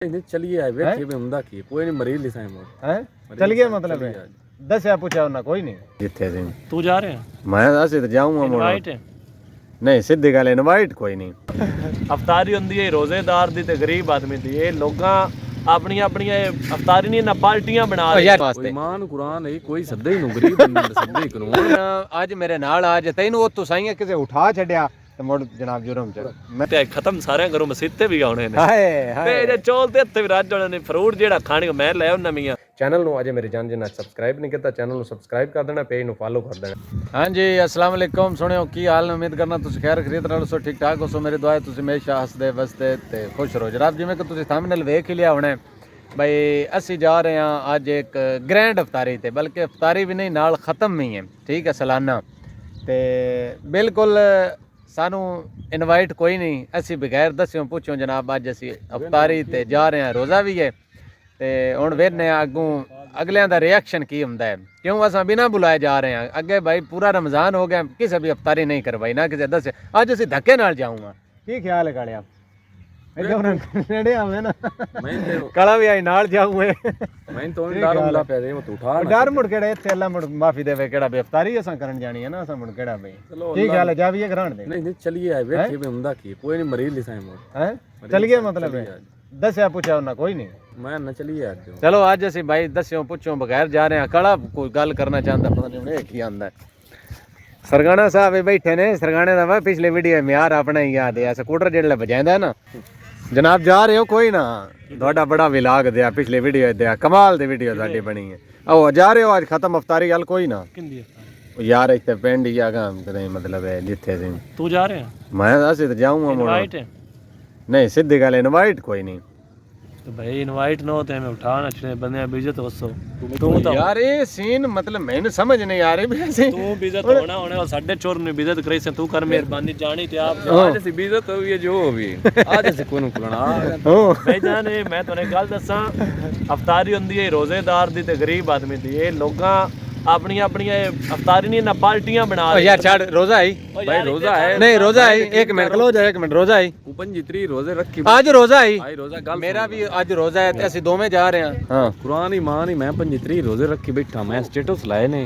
नहीं चलिए आए बैठे में उमदा की कोई नहीं मरीज लिसा है चल गया मतलब है दस पूछा ना कोई नहीं जिथे सी तू जा रहे हैं मैं असि ते जाऊंगा इनवाइट है नहीं सीधी गल इनवाइट कोई नहीं अफतारी हुंदी है रोजेदार दी ते गरीब आदमी दी ये लोगां अपनी अपनी अफतारी नहीं ना पार्टियां बना रहे यार कोई ईमान कुरान है कोई सद्दा ही नु गरीब बंदे ने सद्दा ही कानून आज मेरे नाल आज तैनू ओ तुसाई किसे उठा छड्या ते मुड़ जनाब जुर्म च मैं ते खत्म सारे घरों मसीते भी आने ने हाय ते हाय जे चौल ते हत्थे भी रज जाने ने फ्रूट जेड़ा खाने मैं ले आउना मियां चैनल ਨੂੰ ਅਜੇ ਮੇਰੀ ਜਾਨ ਜੀ ਨਾਲ ਸਬਸਕ੍ਰਾਈਬ ਨਹੀਂ ਕੀਤਾ ਚੈਨਲ ਨੂੰ ਸਬਸਕ੍ਰਾਈਬ ਕਰ ਦੇਣਾ ਪੇਜ ਨੂੰ ਫਾਲੋ ਕਰ ਦੇਣਾ ਹਾਂਜੀ ਅਸਲਾਮ ਅਲੈਕੁਮ ਸੁਣਿਓ ਕੀ ਹਾਲ ਨੇ ਉਮੀਦ ਕਰਨਾ ਤੁਸੀਂ ਖੈਰ ਖਰੀਦ ਰਹੇ ਹੋ ਠੀਕ ਠਾਕ ਹੋ ਮੇਰੀ ਦੁਆ ਹੈ ਤੁਸੀਂ ਹਮੇਸ਼ਾ ਹੱਸਦੇ ਵਸਦੇ ਤੇ ਖੁਸ਼ ਰਹੋ ਜਨਾਬ ਜਿਵੇਂ ਕਿ ਤੁਸੀਂ ਥੰਬਨੇਲ ਵੇਖ ਹੀ ਲਿਆ ਹੋਣਾ ਬਈ ਅਸੀਂ ਜਾ ਰਹੇ ਹਾਂ ਅੱਜ ਇੱਕ ਗ੍ਰੈਂਡ ਅਫਤਾਰੀ ਤੇ ਬਲਕਿ ਅਫਤਾਰੀ ਵੀ ਨਹੀਂ ਨਾਲ ਖਤਮ ਵੀ ਹੈ ਠੀਕ ਹੈ ਸਾਲਾਨਾ ਤੇ ਬਿਲਕੁਲ ਸਾਨੂੰ ਇਨਵਾਈਟ ਕੋਈ ਨਹੀਂ ਅਸੀਂ ਬਗੈਰ ਦੱਸਿਓ ਪੁੱਛੋ ਜਨਾਬ ਅੱਜ ਅਸੀਂ ਅਫਤਾਰੀ ਤੇ ਜਾ ਰਹੇ ਹਾਂ ਰੋਜ਼ਾ ਵੀ ਹੈ ਤੇ ਹੁਣ ਵੇਖਨੇ ਆ ਅੱਗੋਂ ਅਗਲਿਆਂ ਦਾ ਰਿਐਕਸ਼ਨ ਕੀ ਹੁੰਦਾ ਹੈ ਕਿਉਂ ਅਸਾਂ ਬਿਨਾ ਬੁਲਾਏ ਜਾ ਰਹੇ ਹਾਂ ਅੱਗੇ ਭਾਈ ਪੂਰਾ ਰਮਜ਼ਾਨ ਹੋ ਗਿਆ ਕਿਸੇ ਵੀ ਅਫਤਾਰੀ ਨਹੀਂ ਕਰਵਾਈ ਨਾ ਕਿਸੇ ਦੱਸੇ ਅੱਜ ਅਸੀਂ ਧੱਕੇ ਨਾਲ ਜਾਊਂਗਾ ਕੀ ਖਿਆਲ ਹੈ ਕਾਲਿਆ ਨੇੜੇ ਆਵੇਂ ਨਾ ਕਾਲਾ ਵੀ ਆਈ ਨਾਲ ਜਾਊਂਗੇ मैं तो डर ਹੁੰਦਾ ਪਿਆ ਦੇ ਤੂੰ ਉਠਾ ਡਰ ਮੁੜ ਕਿਹੜਾ ਇੱਥੇ ਅੱਲਾ ਮੁੜ ਮਾਫੀ ਦੇਵੇ ਕਿਹੜਾ ਬੇਫਤਾਰੀ ਅਸਾਂ ਕਰਨ ਜਾਣੀ ਹੈ ਨਾ ਅਸਾਂ ਮੁੜ ਕਿਹੜਾ ਬਈ ਕੀ ਖਿਆਲ ਹੈ ਜਾ ਵੀ ਇਹ ਘਰਾਣ ਦੇ नहीं चलिए आए बैठे में उमदा की कोई नहीं मरीज लिसा ਹੈ ਚੱਲ ਗਿਆ ਮਤਲਬ ਹੈ ਦੱਸਿਆ ਪੁੱਛਿਆ ਉਹਨਾਂ ਕੋਈ ਨਹੀਂ मैं ना चलिए आज ਚਲੋ ਅੱਜ ਅਸੀਂ ਭਾਈ ਦੱਸਿਓ ਪੁੱਛੋ ਬਗੈਰ ਜਾ ਰਹੇ ਹਾਂ ਕਾਲਾ ਕੋਈ ਗੱਲ ਕਰਨਾ ਚਾਹੁੰਦਾ ਪਤਾ ਨਹੀਂ ਹੁਣ ਇਹ ਕੀ ਆਂਦਾ ਸਰਗਾਣਾ ਸਾਹਿਬ ਇਹ ਬੈਠੇ ਨੇ ਸਰਗਾਣੇ ਦਾ ਵਾ ਪਿਛਲੇ ਵੀਡੀਓ ਮਿਆਰ ਆਪਣਾ ਹੀ ਯਾਦ ਹੈ ਸਕੂਟਰ ਜਿਹੜਾ ਵਜਾਉਂਦਾ ਨਾ ਜਨਾਬ ਜਾ ਰਹੇ ਹੋ ਕੋਈ ਨਾ ਤੁਹਾਡਾ ਬੜਾ ਵਿਲਾਗ ਦਿਆ ਪਿਛਲੇ ਵੀਡੀਓ ਦਿਆ ਕਮਾਲ ਦੀ ਵੀਡੀਓ ਸਾਡੀ ਬਣੀ ਹੈ ਆਓ ਜਾ ਰਹੇ ਹੋ ਅੱਜ ਖਤਮ ਅਫਤਾਰੀ ਗੱਲ ਕੋਈ ਨਾ किंदी ਯਾਰ ਇੱਥੇ ਪਿੰਡ ਹੀ ਆਗਾ ਮਤਲਬ ਹੈ ਜਿੱਥੇ ਸੀ तू जा रहे हैं ਮੈਂ ਅਸੀਂ ਤਾਂ ਜਾਊਂਗਾ इनवाइट है ਨਹੀਂ ਸਿੱਧੀ ਗੱਲ ਇਨਵਾਈਟ ਕੋਈ ਨਹੀਂ तो भाई इनवाइट न होते हमें उठाना छड़े बंदे बेइज्जत होसो तू तो यार ये सीन मतलब मैंने समझ नहीं आ रही वैसे तू बेइज्जत होना होने और साढ़े चोर ने बेइज्जत करी से तू कर मेहरबानी जानी ते आप आज सी बेइज्जत हुई है जो भी आज से कोई कुलना भाई जान मैं तोने गल दसा अफतारी हुंदी है रोजेदार दी ते गरीब आदमी दी ये लोगां अपनी अपनी अफतारी नहीं ना पार्टियां बना रहे यार छाड़ रोजा आई भाई रोजा है नहीं रोजा आई एक मिनट खलो जा एक मिनट रोजा आई ऊपन जितनी रोजे रखी आज रोजा आई आई रोजा गल मेरा भी आज रोजा है ते ਅਸੀਂ ਦੋਵੇਂ ਜਾ ਰਹੇ ਹਾਂ ਹਾਂ कुरान ईमान ही मैं पंजित्री रोजे रखी बैठा मैं स्टेटस लाए ने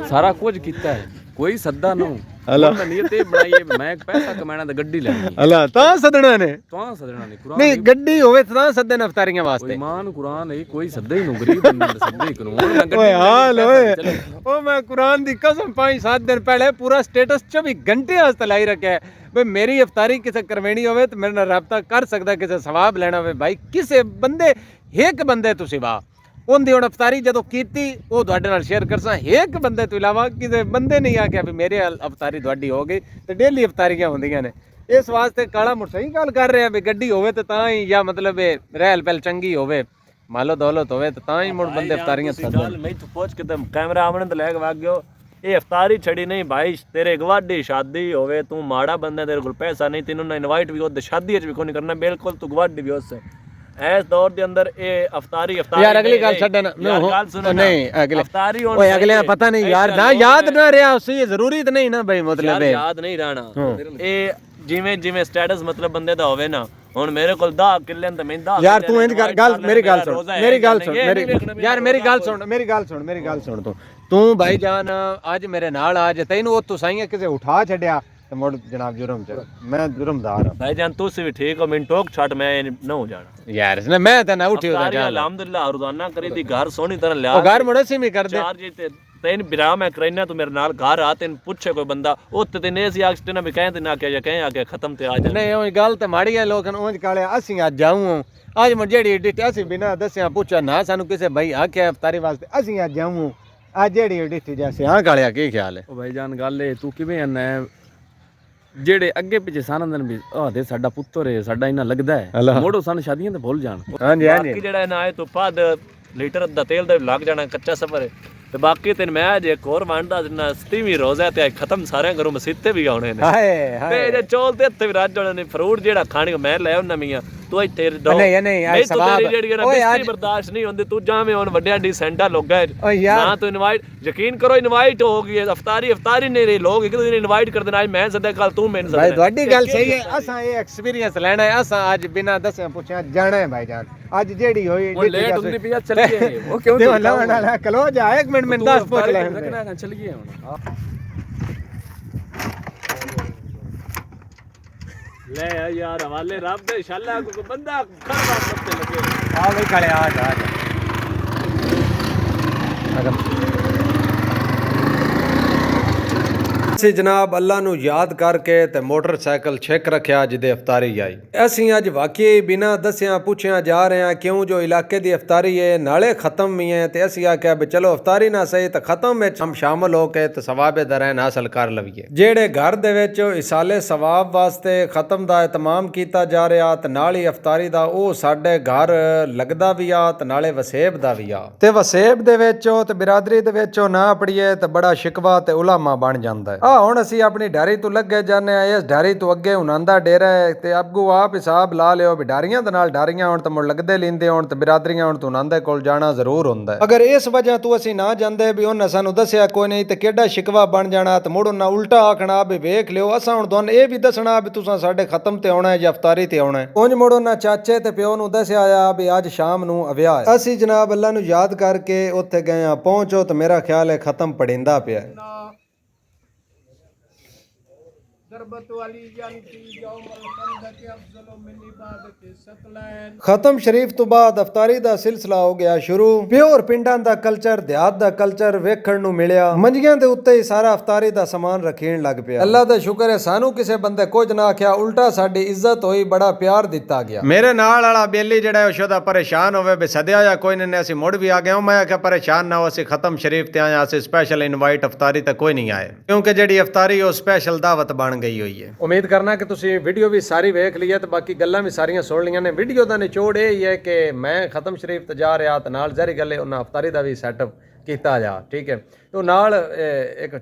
सारा कुछ कीता है कोई सद्दा ना अल्लाह मैं नीयत बनाई है मैं पैसा कमाना ते गड्डी लेनी ਅੱਲਾ ਤਾਂ ਸਦਣਾ ਨੇ तो सदना नहीं कुरान ਨਹੀਂ ਗੱਡੀ ਹੋਵੇ ਤਾਂ ਸੱਦੇ ਨਫਤਾਰੀਆਂ ਵਾਸਤੇ ईमान कुरान है कोई सद्दा ही नु गरीब बंदे ने सद्दा ही कानून ਓਏ ਹਾਲ ਓਏ ਉਹ ਮੈਂ ਕੁਰਾਨ ਦੀ ਕਸਮ 5-7 ਦਿਨ ਪਹਿਲੇ ਪੂਰਾ ਸਟੇਟਸ 24 ਘੰਟੇ ਵਾਸਤੇ ਲਾਈ ਰੱਖਿਆ ਬਈ ਮੇਰੀ ਇਫਤਾਰੀ ਕਿਸੇ ਕਰਵਾਣੀ ਹੋਵੇ ਤੇ ਮੇਰੇ ਨਾਲ ਰਾਬਤਾ ਕਰ ਸਕਦਾ ਕਿਸੇ ਸਵਾਬ ਲੈਣਾ ਹੋਵੇ ਭਾਈ ਕਿਸੇ ਬੰਦੇ ਇੱਕ ਬੰਦੇ ਤੁਸੀਂ ਵਾ ਉਹਦੀ ਹੁਣ ਅਫਤਾਰੀ ਜਦੋਂ ਕੀਤੀ ਉਹ ਤੁਹਾਡੇ ਨਾਲ ਸ਼ੇਅਰ ਕਰਸਾਂ ਇੱਕ ਬੰਦੇ ਤੋਂ ਇਲਾਵਾ ਕਿਸੇ ਬੰਦੇ ਨਹੀਂ ਆ ਗਿਆ ਵੀ ਮੇਰੇ ਅਫਤਾਰੀ ਤੁਹਾਡੀ ਹੋ ਗਈ ਤੇ ਡੇਲੀ ਅਫਤਾਰੀਆਂ ਹੁੰਦੀਆਂ ਨੇ ਇਸ ਵਾਸਤੇ ਕਾਲਾ ਮੁੜ ਸਹੀ ਗੱਲ ਕਰ ਰਿਹਾ ਵੀ ਗੱਡੀ ਹੋਵੇ ਤੇ ਤਾਂ ਹੀ ਜਾਂ ਮਤਲਬ ਰਹਿਲ ਪਹਿਲ ਚੰਗੀ ਹੋਵੇ ਮਾਲੋ ਦੌਲਤ ਹੋਵੇ ਤੇ ਤਾਂ ਹੀ ਮੁੜ ਬੰਦੇ ਅਫਤਾਰੀਆਂ ਗੱਲ ਮੈਂ ਤੂੰ ਪੁੱਛ ਕੇ ਕੈਮਰਾ ਆਵਣ ਤੇ ਲੈ ਕੇ ਵਗ ਗਿਓ ਇਹ ਅਫਤਾਰੀ ਛੜੀ ਨਹੀਂ ਭਾਈ ਤੇਰੇ ਗਵਾਡੀ ਸ਼ਾਦੀ ਹੋਵੇ ਤੂੰ ਮਾੜਾ ਬੰਦਾ ਤੇਰੇ ਕੋਲ ਪੈਸਾ ਨਹੀਂ ਤੈਨੂੰ ਨਾ ਇਨਵਾਈਟ ਵੀ ਉਹਦੇ ਸ਼ਾਦੀ 'ਚ ਵੀ ਕੋਈ ਨਹੀਂ ਕਰਨਾ ਬਿਲਕੁਲ ਤੂੰ ਗਵਾਡੀ ਵੀ ਉਸੇ ਇਸ ਦੌਰ ਦੇ ਅੰਦਰ ਇਹ ਅਫਤਾਰੀ ਯਾਰ ਅਗਲੀ ਗੱਲ ਛੱਡਣ ਗੱਲ ਸੁਣ ਨਹੀਂ ਅਗਲੇ ਅਫਤਾਰੀ ਓਏ ਅਗਲੇ ਪਤਾ ਨਹੀਂ ਯਾਰ ਨਾ ਯਾਦ ਨਾ ਰਿਹਾ ਸੀ ਜ਼ਰੂਰੀ ਤਾਂ ਨਹੀਂ ਨਾ ਬਈ ਮਤਲਬ ਯਾਦ ਨਹੀਂ ਰਹਿਣਾ ਇਹ ਜਿਵੇਂ ਜਿਵੇਂ ਸਟੇਟਸ ਮਤਲਬ ਬੰਦੇ ਦਾ ਹੋਵੇ ਨਾ ਹੁਣ ਮੇਰੇ ਕੋਲ 10 ਕਿੱਲੇ ਤੇ ਮੈਂ 10 ਯਾਰ ਤੂੰ ਇੰਜ ਗੱਲ ਮੇਰੀ ਗੱਲ ਸੁਣ ਮੇਰੀ ਗੱਲ ਸੁਣ ਯਾਰ ਮੇਰੀ ਗੱਲ ਸੁਣ ਤੂੰ ਭਾਈ ਜਾਨ ਅੱਜ ਮੇਰੇ ਨਾਲ ਅੱਜ ਤੈਨੂੰ ਉਹ ਤੁਸਾਈਆਂ ਕਿਸੇ ਉਠਾ ਛੱਡਿਆ ਤੇ ਮੁੜ ਜਨਾਬ ਜੁਰਮ ਚ ਮੈਂ ਜੁਰਮਦਾਰ ਹਾਂ ਭਾਈ ਜਾਨ ਤੁਸੀਂ ਵੀ ਠੀਕ ਹੋ ਮੈਨੂੰ ਟੋਕ ਛੱਡ ਮੈਂ ਨਾ ਹੋ ਜਾਣਾ ਯਾਰ ਇਸਨੇ ਮੈਂ ਤਾਂ ਨਾ ਉੱਠੀ ਉਹਦਾ ਜਾਨ ਅਲਹਮਦੁਲਿਲਾ ਰੋਜ਼ਾਨਾ ਕਰੀ ਦੀ ਘਰ ਸੋਹਣੀ ਤਰ੍ਹਾਂ ਲਿਆ ਉਹ ਘਰ ਮੁੜੇ ਸੀ ਵੀ ਕਰਦੇ ਚਾਰ ਜੀ ਤੇ ਤੈਨ ਬਿਰਾ ਮੈਂ ਕਰੈਨਾ ਤੂੰ ਮੇਰੇ ਨਾਲ ਘਰ ਆ ਤੈਨੂੰ ਪੁੱਛੇ ਕੋਈ ਬੰਦਾ ਉੱਤੇ ਤੇ ਨੇ ਸੀ ਆਕਸਟ ਨਾ ਵੀ ਕਹਿੰਦੇ ਨਾ ਕਿ ਕਹੇ ਆ ਕੇ ਖਤਮ ਤੇ ਆ ਜਾ ਨਹੀਂ ਉਹ ਗੱਲ ਤੇ ਮਾੜੀ ਹੈ ਲੋਕਾਂ ਉਂਝ ਕਾਲਿਆ ਅਸੀਂ ਅੱਜ ਜਾਊਂ ਅੱਜ ਮੁੜ ਜਿਹੜੀ ਐਡਿਟ ਅਸੀਂ ਬਿਨਾ ਦੱਸਿਆ ਪੁੱਛਿਆ ਨਾ ਸਾਨੂੰ ਕਿਸੇ ਭਾਈ ਆਖਿਆ ਇਫਤਾਰੀ ਵਾਸਤੇ ਅਸੀਂ ਅੱਜ ਜਾਊਂ ਅੱਜ ਜਿਹੜੀ ਐਡਿਟ ਜੈਸੇ ਹਾਂ ਕਾਲਿਆ ਕੀ ਖਿਆਲ ਹੈ ਉਹ ਭਾਈ ਜਾਨ ਗੱਲ ਹੈ ਤੂੰ ਕਿਵੇਂ ਆਨਾ ਜਿਹੜੇ ਅੱਗੇ ਪਿੱਛੇ ਸਾਰਾ ਦਿਨ ਵੀ ਆਦੇ ਸਾਡਾ ਪੁੱਤਰ ਹੈ ਸਾਡਾ ਇਹਨਾਂ ਲੱਗਦਾ ਹੈ ਮੋੜੋ ਸਾਨੂੰ ਸ਼ਾਦੀਆਂ ਤੇ ਭੁੱਲ ਜਾਣ ਹਾਂਜੀ ਹਾਂਜੀ ਬਾਕੀ ਜਿਹੜਾ ਨਾ ਆਏ ਤੋਂ ਬਾਅਦ ਲੀਟਰ ਦਾ ਤੇਲ ਦਾ ਲੱਗ ਜਾਣਾ ਕੱਚਾ ਸਫਰ ਹੈ ਤੇ ਬਾਕੀ ਤੇ ਮੈਂ ਜੇ ਇੱਕ ਹੋਰ ਵੰਡਦਾ ਜਿੰਨਾ 27ਵੀਂ ਰੋਜ਼ਾ ਤੇ ਖਤਮ ਸਾਰਿਆਂ ਘਰੋਂ ਮਸੀਤੇ ਵੀ ਆਉਣੇ ਨੇ ਹਾਏ ਤੇ ਜੇ ਚੌਲ ਤੇ ਹੱਥੇ ਵੀ ਰਜ ਜਾਣੇ ਨੇ ਫਰੂਟ ਜਿਹੜਾ ਖਾਣੇ ਮੈਂ ਲੈ ਆਉਣਾ ਮੀਆਂ ਤੂੰ ਇੱਥੇ ਨਹੀਂ, ਨਹੀਂ ਤੂੰ ਸਵਾਬ। ਤੇਰੀ ਜਿਹੜੀ ਓਏ ਨਾ ਅੱਜ- ਬਰਦਾਸ਼ਤ ਨਹੀਂ ਹੁੰਦੀ ਤੂੰ ਜਾਵੇਂ ਹੁਣ ਵੱਡਿਆਂ ਡੀਸੈਂਟਾ ਲੋਕਾਂ ਓਏ ਯਾਰ। ਨਾ ਤੂੰ ਇਨਵਾਈਟ ਯਕੀਨ ਕਰੋ ਇਨਵਾਈਟ ਹੋ ਗਈ ਹੈ ਅਫਤਾਰੀ ਨਹੀਂ ਰਹੀ ਲੋਕ ਇੱਕ ਦੂਜੇ ਇਨਵਾਈਟ ਕਰਦੇ ਨੇ ਅੱਜ ਮੈਂ ਸਦਾ ਕੱਲ ਤੂੰ ਮੈਨੂੰ ਭਾਈ ਸਦਾ ਤੁਹਾਡੀ ਗੱਲ ਸਹੀ ਹੈ ਅਸਾਂ ਇਹ ਐਕਸਪੀਰੀਅੰਸ ਲੈਣਾ ਹੈ ਅਸਾਂ ਅੱਜ ਬਿਨਾਂ ਦੱਸਿਆ ਪੁੱਛਿਆ ਜਾਣਾ ਹੈ ਭਾਈ ਜਾਨ ਅੱਜ ਜਿਹੜੀ ਹੋਈ ਹੁਣ ਲੇਟ ਹੁੰਦੀ ਪਈ ਆ ਚੱਲੀਏ ਉਹ ਕਿਉਂ ਤੇ ਲਾਉਣ ਵਾਲਾ ਕਲੋ ਜਾ ਇੱਕ ਮਿੰਟ ਮੈਨੂੰ ਦੱਸ ਪੁੱਛ ਲੈ ਰੱਖਣਾ ਚੱਲੀਏ ਹੁਣ ਲੈ ਯਾਰ ਹਵਾਲੇ ਰੱਬ ਦੇ ਇਨਸ਼ਾਅੱਲਾ ਕੋਈ ਬੰਦਾ ਖਰਵਾ ਪੱਤੇ ਲੱਗੇ ਆ ਬਈ ਖੜੇ ਆ ਜਾ ਅਸੀਂ ਜਨਾਬ ਅੱਲਾ ਨੂੰ ਯਾਦ ਕਰਕੇ ਤੇ ਮੋਟਰਸਾਈਕਲ ਛੇਕ ਰੱਖਿਆ ਜਿਹਦੇ ਇਫਤਾਰੀ ਆਈ। ਅਸੀਂ ਅੱਜ ਵਾਕਈ ਬਿਨਾਂ ਦੱਸਿਆਂ ਪੁੱਛਿਆਂ ਜਾ ਰਹੇ ਹਾਂ ਕਿਉਂ ਜੋ ਇਲਾਕੇ ਦੀ ਇਫਤਾਰੀ ਹੈ ਨਾਲੇ ਖਤਮ ਵੀ ਹੈ ਤੇ ਅਸੀਂ ਆਖਿਆ ਵੀ ਚਲੋ ਇਫਤਾਰੀ ਨਾ ਸਹੀ ਤਾਂ ਖਤਮ ਵਿੱਚ ਹਮ ਸ਼ਾਮਲ ਹੋ ਕੇ ਤੇ ਸਵਾਬ ਦਰੈਨ ਹਾਸਲ ਕਰ ਲਈਏ। ਜਿਹੜੇ ਘਰ ਦੇ ਵਿੱਚ ਇਸਾਲੇ ਸਵਾਬ ਵਾਸਤੇ ਖਤਮ ਦਾ ਇਤਮਾਮ ਕੀਤਾ ਜਾ ਰਿਹਾ ਤੇ ਨਾਲ ਹੀ ਇਫਤਾਰੀ ਦਾ ਉਹ ਸਾਡੇ ਘਰ ਲੱਗਦਾ ਵੀ ਆ ਤੇ ਨਾਲੇ ਵਸੇਬ ਦਾ ਵੀ ਆ ਤੇ ਵਸੇਬ ਦੇ ਵਿੱਚੋਂ ਤੇ ਬਿਰਾਦਰੀ ਦੇ ਵਿੱਚੋਂ ਨਾ ਪੜੀਏ ਤੇ ਬੜਾ ਸ਼ਿਕਵਾ ਤੇ ਉਲਾਮਾ ਬਣ ਜਾਂਦਾ ਹੈ। ਹੁਣ ਅਸੀਂ ਆਪਣੀ ਡੈਰੀ ਤੋਂ ਲੱਗੇ ਜਾਂਦੇ ਆ ਇਸ ਡੈਰੀ ਤੋਂ ਅੱਗੇ ਹੁਣਾਂ ਦਾ ਡੇਰਾ ਹੈ ਤੇ ਅੱਗੋਂ ਆਪ ਹਿਸਾਬ ਲਾ ਲਿਓ ਵੀ ਡਾਰੀਆਂ ਦੇ ਨਾਲ ਡਾਰੀਆਂ ਹੁਣ ਤਾਂ ਮੁੜ ਲੱਗਦੇ ਲੈਂਦੇ ਹੁਣ ਤੇ ਬਿਰਾਦਰੀਆਂ ਹੁਣ ਤੋਂ ਉਹਨਾਂ ਦੇ ਕੋਲ ਜਾਣਾ ਜ਼ਰੂਰ ਹੁੰਦਾ ਹੈ। ਅਗਰ ਇਸ ਵਜ੍ਹਾ ਤੋਂ ਅਸੀਂ ਨਾ ਜਾਂਦੇ ਵੀ ਉਹਨਾਂ ਸਾਨੂੰ ਦੱਸਿਆ ਕੋਈ ਨਹੀਂ ਤੇ ਕਿਹੜਾ ਸ਼ਿਕਵਾ ਬਣ ਜਾਣਾ ਤੇ ਮੁੜ ਉਹਨਾਂ ਉਲਟਾ ਆਖਣਾ ਵੀ ਵੇਖ ਲਿਓ ਅਸਾਂ ਹੁਣ ਤੁਹਾਨੂੰ ਇਹ ਵੀ ਦੱਸਣਾ ਵੀ ਤੁਸੀਂ ਸਾਡੇ ਖਤਮ ਤੇ ਆਉਣਾ ਹੈ ਜਾਂ ਇਫਤਾਰੀ ਤੇ ਆਉਣਾ ਹੈ। ਉਂਝ ਮੁੜ ਉਹਨਾਂ ਚਾਚੇ ਤੇ ਪਿਓ ਨੂੰ ਦੱਸਿਆ ਆ ਵੀ ਅੱਜ ਸ਼ਾਮ ਨੂੰ ਅਵਿਆਹ ਹੈ। ਅਸੀਂ ਜਨਾਬ ਅੱਲਾ ਨੂੰ ਯਾਦ ਕਰਕੇ ਉੱਥੇ ਗਏ ਆ ਪਹੁੰਚੋ ਤੇ ਮੇਰਾ ਖਿਆਲ ਹੈ ਖਤਮ ਪੜਿੰਦਾ ਪਿਆ ਹੈ। ਖਤਮ ਸ਼ਰੀਫ ਤੋਂ ਬਾਅਦ ਇਫਤਾਰੀ ਦਾ ਸਿਲਸਿਲਾ ਹੋ ਗਿਆ ਸ਼ੁਰੂ। ਪਿਓਰ ਪਿੰਡਾਂ ਦਾ ਕਲਚਰ ਦਿਹਾਤ ਦਾ ਕਲਚਰ ਵੇਖਣ ਨੂੰ ਮਿਲਿਆ। ਮੰਜੀਆਂ ਦੇ ਉੱਤੇ ਹੀ ਸਾਰਾ ਇਫਤਾਰੀ ਦਾ ਸਮਾਨ ਰੱਖਣ ਲੱਗ ਪਿਆ। ਅੱਲਾ ਦਾ ਸ਼ੁਕਰ ਹੈ ਸਾਨੂੰ ਕਿਸੇ ਬੰਦੇ ਕੁਝ ਨਾ ਆਖਿਆ ਉਲਟਾ ਸਾਡੀ ਇੱਜ਼ਤ ਹੋਈ ਬੜਾ ਪਿਆਰ ਦਿੱਤਾ ਗਿਆ। ਮੇਰੇ ਨਾਲ ਵਾਲਾ ਬੇਲੀ ਜਿਹੜਾ ਸ਼ੋਦਾ ਪਰੇਸ਼ਾਨ ਹੋਵੇ ਵੀ ਸਦਿਆ ਜਾਂ ਕੋਈ ਨਹੀਂ ਅਸੀਂ ਮੁੜ ਵੀ ਆ ਗਏ ਮੈਂ ਆਖਿਆ ਪਰੇਸ਼ਾਨ ਨਾ ਹੋ ਅਸੀਂ ਖਤਮ ਸ਼ਰੀਫ ਤੇ ਆਇਆ ਅਸੀਂ ਸਪੈਸ਼ਲ ਇਨਵਾਈਟ ਇਫਤਾਰੀ ਤੇ ਕੋਈ ਨਹੀਂ ਆਏ ਕਿਉਂਕਿ ਜਿਹੜੀ ਇਫਤਾਰੀ ਉਹ ਸਪੈਸ਼ਲ ਦਾਵਤ ਬਣ ਗਈ ਹੋਈ ਹੈ। ਉਮੀਦ ਕਰਨਾ ਕਿ ਤੁਸੀਂ ਵੀਡੀਓ ਵੀ ਸਾਰੀ ਵੇਖ ਲਈ ਹੈ ਤੇ ਬਾਕੀ ਗੱਲਾਂ ਵੀ ਸਾਰੀਆਂ ਸੁਣ ਲਈਆਂ ਨੇ। ਵੀਡੀਓ ਦਾ ਨਿਚੋੜ ਇਹ ਹੀ ਹੈ ਕਿ ਮੈਂ ਖਤਮ ਸ਼ਰੀਫ ਤੇ ਜਾ ਰਿਹਾ ਤੇ ਨਾਲ ਜ਼ਹਿਰੀ ਗੱਲੇ ਉਹਨਾਂ ਇਫਤਾਰੀ ਦਾ ਵੀ ਸੈਟਅਪ ਕੀਤਾ ਜਾ ਠੀਕ ਹੈ ਤੇ ਨਾਲ ਇੱਕ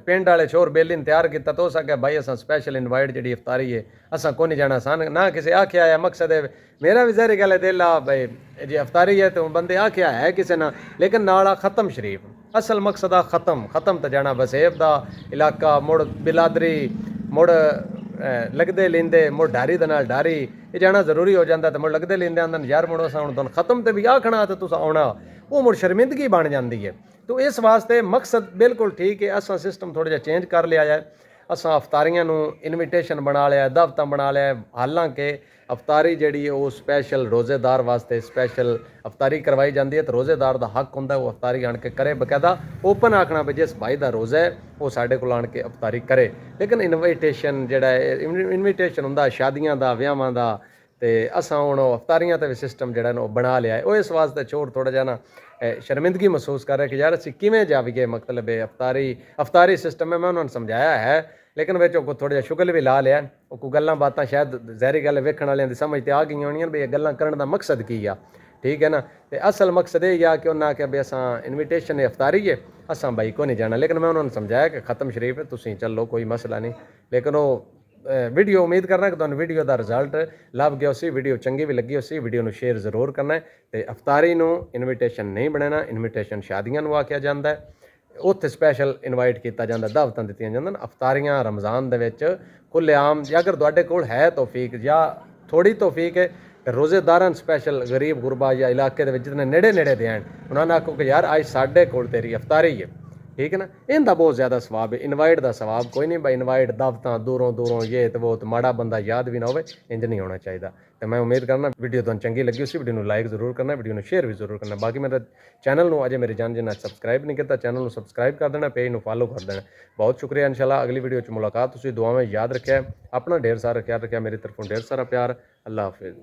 ਪਿੰਡ ਵਾਲੇ ਸ਼ੋਰ ਬੇਲੀ ਨੇ ਤਿਆਰ ਕੀਤਾ ਤਾਂ ਹੋ ਸਕਿਆ ਭਾਈ ਅਸਾਂ ਸਪੈਸ਼ਲ ਇਨਵਾਈਟ ਜਿਹੜੀ ਇਫਤਾਰੀ ਹੈ ਅਸਾਂ ਕੋਈ ਨਹੀਂ ਜਾਣਾ ਸਾਨ ਨਾ ਕਿਸੇ ਆਖਿਆ ਹੈ ਮਕਸਦ ਹੈ ਮੇਰਾ ਵੀ ਜ਼ਹਿਰੀ ਗੱਲ ਦਿਲ ਆ ਭਾਈ ਜੇ ਇਫਤਾਰੀ ਹੈ ਤੇ ਬੰਦੇ ਆਖਿਆ ਹੈ ਕਿਸੇ ਨਾ ਲੇਕਿਨ ਨਾਲ ਆ ਖਤਮ ਸ਼ਰੀਫ ਅਸਲ ਮਕਸਦ ਆ ਖਤਮ ਤੇ ਜਾਣਾ ਵਸੇਬ ਦਾ ਇਲਾਕਾ ਮੁੜ ਬਿਲਾਦਰੀ ਮੁੜ ਲੱਗਦੇ ਲੈਂਦੇ ਮੁੜ ਡਾਰੀ ਦੇ ਨਾਲ ਡਾਰੀ ਇਹ ਜਾਣਾ ਜ਼ਰੂਰੀ ਹੋ ਜਾਂਦਾ ਤੇ ਮੁੜ ਲੱਗਦੇ ਲੈਂਦੇ ਆਂਦਨ ਯਾਰ ਮੁੜੋ ਅਸਾਂ ਹੁਣ ਤੁਹਾਨੂੰ ਖਤਮ ਤੇ ਵੀ ਆਖਣਾ ਤੇ ਤੁਸੀਂ ਆਉਣਾ ਉਹ ਮੁੜ ਸ਼ਰਮਿੰਦਗੀ ਬਣ ਜਾਂਦੀ ਹੈ। तो इस वास्ते मकसद बिल्कुल ठीक है असा सिस्टम थोड़ा जिहा चेंज कर लिया जाए असा अफतारियां नूं इनविटेशन बना लिया दावतां बना लिया हालांकि अफतारी जिहड़ी है वो स्पैशल रोज़ेदार वास्ते स्पैशल अफतारी करवाई जाती है तो रोज़ेदार का हक होंदा वो अफतारी आण के करे बकायदा ओपन आखना भी जिस भाई का रोज़ा है वो साडे कोल आण के अफतारी करे लेकिन इनविटेशन जिहड़ा है इनविटेशन हुंदा शादियां दा विआहां दा ते असां हुण अफतारियां ते भी सिस्टम जिहड़ा ना बना लिया है वो इस वास्ते चोर थोड़ा जिहा ना शर्मिंदगी महसूस कर रहे कि यार असीं किवें जावीए मतलब है अफतारी सिस्टम है मैं उन्होंने समझाया है लेकिन विच को थोड़ा जिहा शुगल भी ला लिया वो कोई गल्लां बातां शायद जहरी गल वेखण वालियां दी समझ ते आ गई होणियां भी गल्लां करन दा मकसद की आ ठीक है ना ते असल मकसद ये आ कि उन्हें आख्या भी असां इनविटेशन अफतारी है असां भाई को नहीं जाना लेकिन मैं उन्होंने समझाया कि खत्म शरीफ है तुसीं चलो कोई मसला नहीं लेकिन वो वीडियो उम्मीद करना कि तुहानूं वीडियो का रिजल्ट लभ गया उसी वीडियो चंगी भी लगी उसी वीडियो नूं शेयर जरूर करना है तो अफतारी नूं इनविटेशन नहीं बनाना इनविटेशन शादियां नूं आख्या जाता है उत्थे स्पैशल इनवाइट किया जाता दावतां दित्तियां जांदियां अफतारियां रमज़ान दे विच खुलेआम जे अगर तुहाडे कोल है तौफीक या थोड़ी तौफीक है रोज़ेदारां स्पैशल गरीब गुरबा या इलाके दे विच जितने नेड़े नेड़े दे आण उन्हां नूं आखो कि यार अज साडे कोल तेरी अफतारी है ठीक है ना इनका बहुत ज़्यादा सवाब है इनवाइट का सवाब कोई नहीं भाई इनवाइट दावतां दूरों दूरों ये तो वो तो माड़ा बंदा याद भी ना हो इंज नहीं होना चाहिए तो मैं उम्मीद करना वीडियो तुहानूं चंगी लगी उसी वीडियो लाइक जरूर करना वीडियो नूं शेयर भी जरूर करना बाकी मेरे चैनल नूं अजे मेरी जान जिन्ना सब्सक्राइब नहीं किया चैनल नूं सब्सक्राइब कर देना पेज नूं फॉलो कर देना बहुत शुक्रिया इंशाल्लाह अगली वीडियो च मुलाकात तुसीं दुआ में याद रखिया अपना ढेर सारा ख्याल रखिया मेरी तरफों ढेर सारा प्यार अल्लाह हाफिज़।